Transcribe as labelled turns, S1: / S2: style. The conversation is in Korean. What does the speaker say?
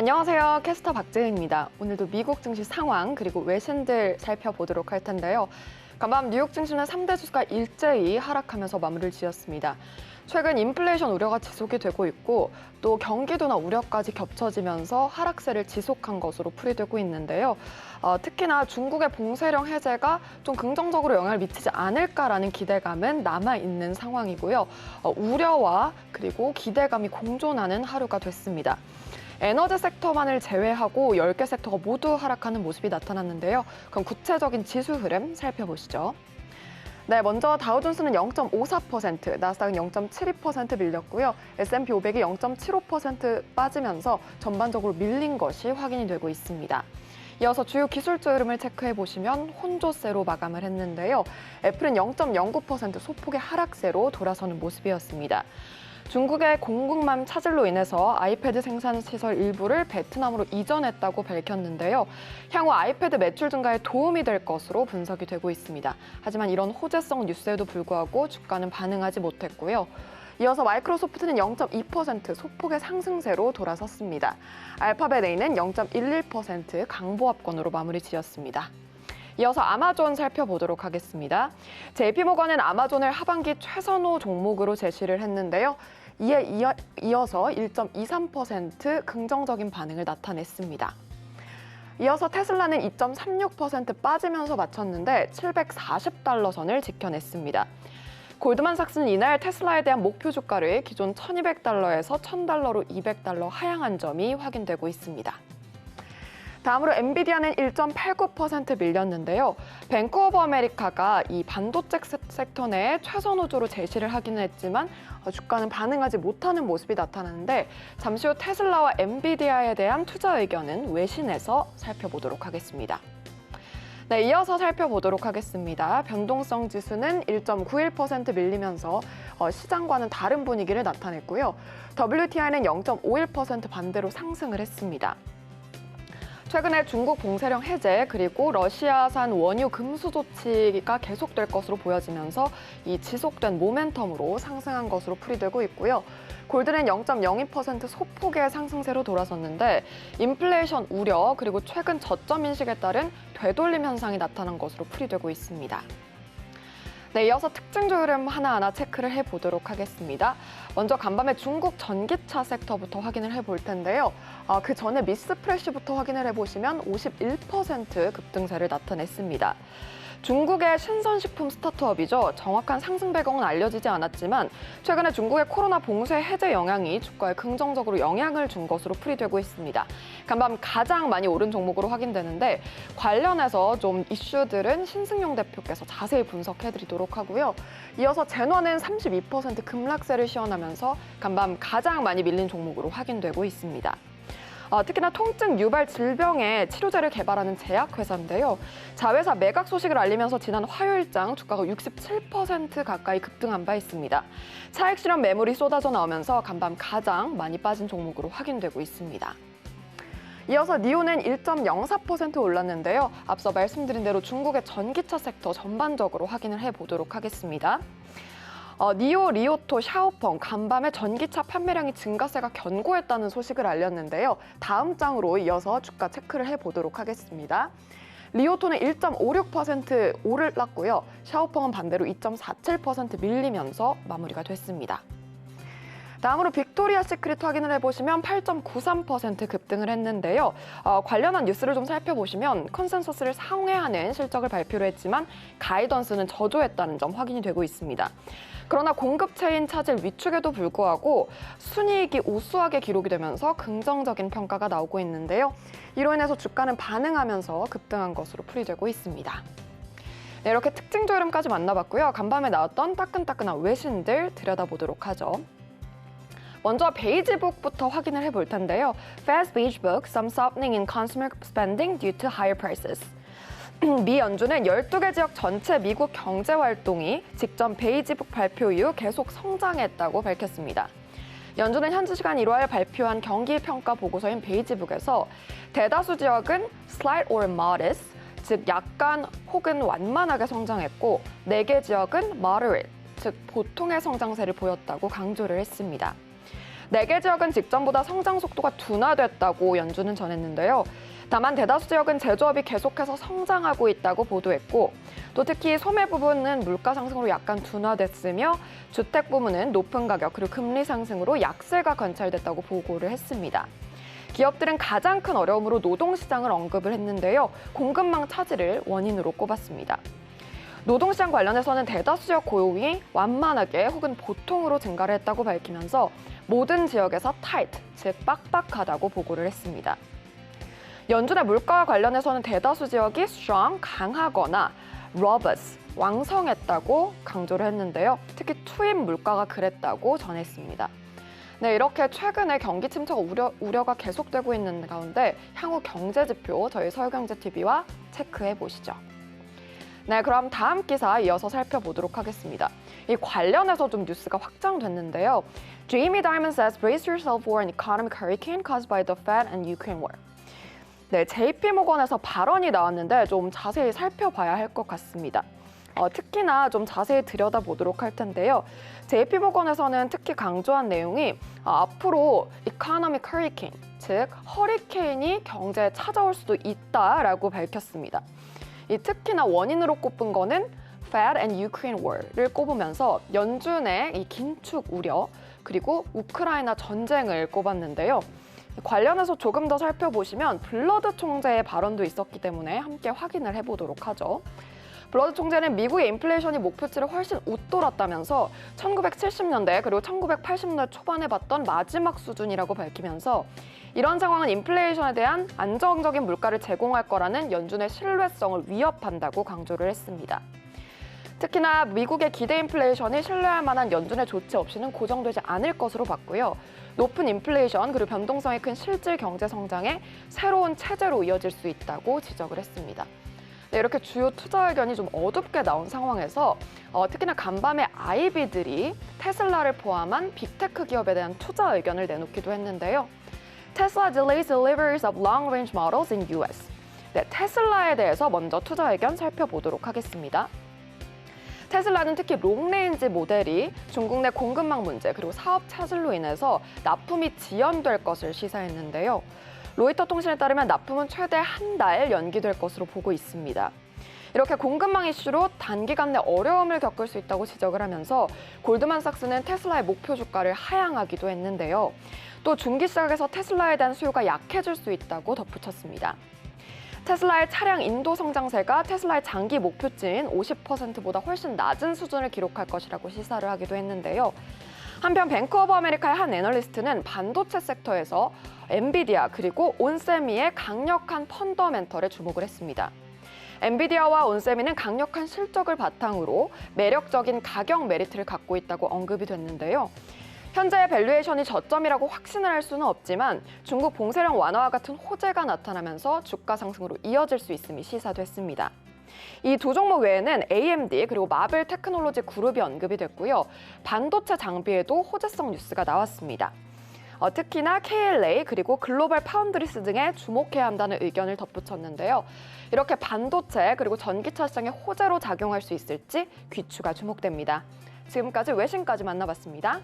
S1: 안녕하세요. 캐스터 박재은입니다. 오늘도 미국 증시 상황 그리고 외신들 살펴보도록 할 텐데요. 간밤 뉴욕 증시는 3대 지수가 일제히 하락하면서 마무리를 지었습니다. 최근 인플레이션 우려가 지속이 되고 있고 또 경기도나 우려까지 겹쳐지면서 하락세를 지속한 것으로 풀이되고 있는데요. 특히나 중국의 봉쇄령 해제가 좀 긍정적으로 영향을 미치지 않을까라는 기대감은 남아있는 상황이고요. 우려와 그리고 기대감이 공존하는 하루가 됐습니다. 에너지 섹터만을 제외하고 10개 섹터가 모두 하락하는 모습이 나타났는데요. 그럼 구체적인 지수 흐름 살펴보시죠. 네, 먼저 다우존스는 0.54%, 나스닥은 0.72% 밀렸고요. S&P 500이 0.75% 빠지면서 전반적으로 밀린 것이 확인이 되고 있습니다. 이어서 주요 기술주 흐름을 체크해 보시면 혼조세로 마감을 했는데요. 애플은 0.09% 소폭의 하락세로 돌아서는 모습이었습니다. 중국의 공급망 차질로 인해서 아이패드 생산 시설 일부를 베트남으로 이전했다고 밝혔는데요. 향후 아이패드 매출 증가에 도움이 될 것으로 분석이 되고 있습니다. 하지만 이런 호재성 뉴스에도 불구하고 주가는 반응하지 못했고요. 이어서 마이크로소프트는 0.2% 소폭의 상승세로 돌아섰습니다. 알파벳 A는 0.11% 강보합권으로 마무리 지었습니다. 이어서 아마존 살펴보도록 하겠습니다. JP모건은 아마존을 하반기 최선호 종목으로 제시를 했는데요. 이에 이어서 1.23% 긍정적인 반응을 나타냈습니다. 이어서 테슬라는 2.36% 빠지면서 마쳤는데 740달러 선을 지켜냈습니다. 골드만삭스는 이날 테슬라에 대한 목표 주가를 기존 1,200달러에서 1,000달러로 200달러 하향한 점이 확인되고 있습니다. 다음으로 엔비디아는 1.89% 밀렸는데요. 뱅크 오브 아메리카가 이 반도체 섹터 내에 최선 호조로 제시를 하기는 했지만 주가는 반응하지 못하는 모습이 나타나는데 잠시 후 테슬라와 엔비디아에 대한 투자 의견은 외신에서 살펴보도록 하겠습니다. 네, 이어서 살펴보도록 하겠습니다. 변동성 지수는 1.91% 밀리면서 시장과는 다른 분위기를 나타냈고요. WTI는 0.51% 반대로 상승을 했습니다. 최근에 중국 봉쇄령 해제 그리고 러시아산 원유 금수 조치가 계속될 것으로 보여지면서 이 지속된 모멘텀으로 상승한 것으로 풀이되고 있고요. 골드는 0.02% 소폭의 상승세로 돌아섰는데 인플레이션 우려 그리고 최근 저점 인식에 따른 되돌림 현상이 나타난 것으로 풀이되고 있습니다. 네, 이어서 특징주 흐름 하나하나 체크를 해보도록 하겠습니다. 먼저 간밤에 중국 전기차 섹터부터 확인을 해볼 텐데요. 그 전에 미스프레시부터 확인을 해보시면 51% 급등세를 나타냈습니다. 중국의 신선식품 스타트업이죠. 정확한 상승 배경은 알려지지 않았지만 최근에 중국의 코로나 봉쇄 해제 영향이 주가에 긍정적으로 영향을 준 것으로 풀이되고 있습니다. 간밤 가장 많이 오른 종목으로 확인되는데 관련해서 좀 이슈들은 신승용 대표께서 자세히 분석해드리도록 하고요. 이어서 젠화는 32% 급락세를 시현하면서 간밤 가장 많이 밀린 종목으로 확인되고 있습니다. 특히나 통증 유발 질병의 치료제를 개발하는 제약회사인데요. 자회사 매각 소식을 알리면서 지난 화요일장 주가가 67% 가까이 급등한 바 있습니다. 차익 실현 매물이 쏟아져 나오면서 간밤 가장 많이 빠진 종목으로 확인되고 있습니다. 이어서 니오는 1.04% 올랐는데요. 앞서 말씀드린 대로 중국의 전기차 섹터 전반적으로 확인을 해보도록 하겠습니다. 니오, 리오토, 샤오펑, 간밤에 전기차 판매량이 증가세가 견고했다는 소식을 알렸는데요. 다음 장으로 이어서 주가 체크를 해보도록 하겠습니다. 리오토는 1.56% 올랐고요. 샤오펑은 반대로 2.47% 밀리면서 마무리가 됐습니다. 다음으로 빅토리아 시크릿 확인을 해보시면 8.93% 급등을 했는데요. 관련한 뉴스를 좀 살펴보시면 컨센서스를 상회하는 실적을 발표를 했지만 가이던스는 저조했다는 점 확인이 되고 있습니다. 그러나 공급 체인 차질 위축에도 불구하고 순이익이 우수하게 기록이 되면서 긍정적인 평가가 나오고 있는데요. 이로 인해서 주가는 반응하면서 급등한 것으로 풀이되고 있습니다. 네, 이렇게 특징주 흐름까지 만나봤고요. 간밤에 나왔던 따끈따끈한 외신들 들여다보도록 하죠. 먼저 베이지북부터 확인을 해볼 텐데요. Fed's Beige Book, Some Softening in Consumer Spending Due to Higher Prices. 미 연준은 12개 지역 전체 미국 경제 활동이 직전 베이지북 발표 이후 계속 성장했다고 밝혔습니다. 연준은 현지 시간 1월 발표한 경기 평가 보고서인 베이지북에서 대다수 지역은 slight or modest, 즉 약간 혹은 완만하게 성장했고 4개 지역은 moderate, 즉 보통의 성장세를 보였다고 강조를 했습니다. 4개 지역은 직전보다 성장 속도가 둔화됐다고 연준은 전했는데요. 다만 대다수 지역은 제조업이 계속해서 성장하고 있다고 보도했고, 또 특히 소매 부분은 물가 상승으로 약간 둔화됐으며 주택 부문은 높은 가격 그리고 금리 상승으로 약세가 관찰됐다고 보고를 했습니다. 기업들은 가장 큰 어려움으로 노동시장을 언급을 했는데요. 공급망 차질을 원인으로 꼽았습니다. 노동시장 관련해서는 대다수 지역 고용이 완만하게 혹은 보통으로 증가를 했다고 밝히면서 모든 지역에서 tight, 즉 빡빡하다고 보고를 했습니다. 연준의 물가와 관련해서는 대다수 지역이 strong, 강하거나 robust, 왕성했다고 강조를 했는데요. 특히 투입 물가가 그랬다고 전했습니다. 네, 이렇게 최근에 경기 침체가 우려가 계속되고 있는 가운데 향후 경제 지표 저희 서울경제TV와 체크해 보시죠. 네, 그럼 다음 기사 이어서 살펴보도록 하겠습니다. 이 관련해서 좀 뉴스가 확장됐는데요. Jamie Dimon says brace yourself for an economic hurricane caused by the Fed and Ukraine war. 네, JP모건에서 발언이 나왔는데 좀 자세히 살펴봐야 할 것 같습니다. 특히나 좀 자세히 들여다보도록 할 텐데요. JP모건에서는 특히 강조한 내용이 앞으로 economic hurricane, 즉 허리케인이 경제에 찾아올 수도 있다라고 밝혔습니다. 특히나 원인으로 꼽은 거는 Fed and Ukraine war를 꼽으면서 연준의 이 긴축 우려 그리고 우크라이나 전쟁을 꼽았는데요. 관련해서 조금 더 살펴보시면 블러드 총재의 발언도 있었기 때문에 함께 확인을 해보도록 하죠. 블러드 총재는 미국의 인플레이션이 목표치를 훨씬 웃돌았다면서 1970년대 그리고 1980년대 초반에 봤던 마지막 수준이라고 밝히면서 이런 상황은 인플레이션에 대한 안정적인 물가를 제공할 거라는 연준의 신뢰성을 위협한다고 강조를 했습니다. 특히나 미국의 기대 인플레이션이 신뢰할 만한 연준의 조치 없이는 고정되지 않을 것으로 봤고요. 높은 인플레이션 그리고 변동성이 큰 실질 경제 성장에 새로운 체제로 이어질 수 있다고 지적을 했습니다. 네, 이렇게 주요 투자 의견이 좀 어둡게 나온 상황에서 특히나 간밤에 IB들이 테슬라를 포함한 빅테크 기업에 대한 투자 의견을 내놓기도 했는데요. Tesla delays deliveries of long-range models in US. 네, 테슬라에 대해서 먼저 투자 의견 살펴보도록 하겠습니다. 테슬라는 특히 롱레인지 모델이 중국 내 공급망 문제 그리고 사업 차질로 인해서 납품이 지연될 것을 시사했는데요. 로이터 통신에 따르면 납품은 최대 한 달 연기될 것으로 보고 있습니다. 이렇게 공급망 이슈로 단기간 내 어려움을 겪을 수 있다고 지적을 하면서 골드만삭스는 테슬라의 목표 주가를 하향하기도 했는데요. 또 중기 시각에서 테슬라에 대한 수요가 약해질 수 있다고 덧붙였습니다. 테슬라의 차량 인도 성장세가 테슬라의 장기 목표치인 50%보다 훨씬 낮은 수준을 기록할 것이라고 시사를 하기도 했는데요. 한편 뱅크 오브 아메리카의 한 애널리스트는 반도체 섹터에서 엔비디아 그리고 온세미의 강력한 펀더멘털에 주목을 했습니다. 엔비디아와 온세미는 강력한 실적을 바탕으로 매력적인 가격 메리트를 갖고 있다고 언급이 됐는데요. 현재 밸류에이션이 저점이라고 확신을 할 수는 없지만 중국 봉쇄령 완화와 같은 호재가 나타나면서 주가 상승으로 이어질 수 있음이 시사됐습니다. 이 두 종목 외에는 AMD 그리고 마벨 테크놀로지 그룹이 언급이 됐고요. 반도체 장비에도 호재성 뉴스가 나왔습니다. 특히나 KLA 그리고 글로벌 파운드리스 등에 주목해야 한다는 의견을 덧붙였는데요. 이렇게 반도체 그리고 전기차 시장에 호재로 작용할 수 있을지 귀추가 주목됩니다. 지금까지 외신까지 만나봤습니다.